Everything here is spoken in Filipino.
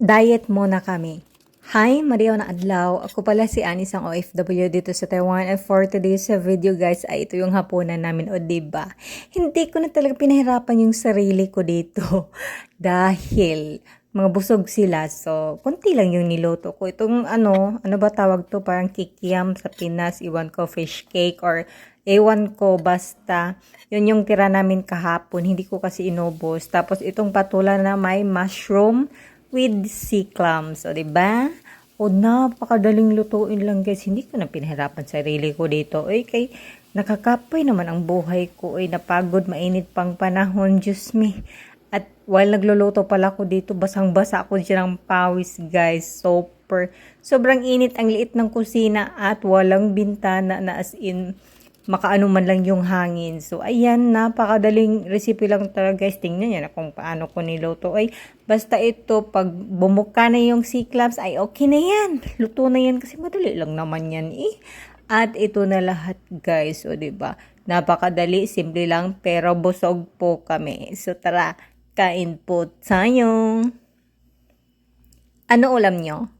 Diet muna kami. Hi, Maria na adlaw. Ako pala si Anis ang OFW dito sa Taiwan. And for today's video guys, ay ito yung hapunan namin. O diba? Hindi ko na talaga pinahirapan yung sarili ko dito. Dahil mga busog sila. So, konti lang yung niloto ko. Itong ano ba tawag to? Parang kikiam sa Pinas. Iwan ko fish cake or ewan ko basta. Yun yung tira namin kahapon. Hindi ko kasi inubos. Tapos itong patula na may mushroom with sea clams. O, diba? O, napakadaling lutuin lang guys. Hindi ko na pinahirapan sarili ko dito. Oy, kay nakakapoy naman ang buhay ko. Oy, napagod, mainit pang panahon. Diyos me. At while nagluluto pala ko dito, basang-basa ako dyan ng pawis guys. Sobrang init, ang liit ng kusina at walang bintana na as in makaano man lang yung hangin. So, ayan, napakadaling recipe lang talaga guys. Tingnan nyo na kung paano ko niluto. Ay, basta ito, pag bumuka na yung sea clams, ay okay na yan. Luto na yan kasi madali lang naman yan eh. At ito na lahat guys. O, diba? Napakadali, simple lang, pero busog po kami. So, tara, kain po tayo. Ano ulam nyo?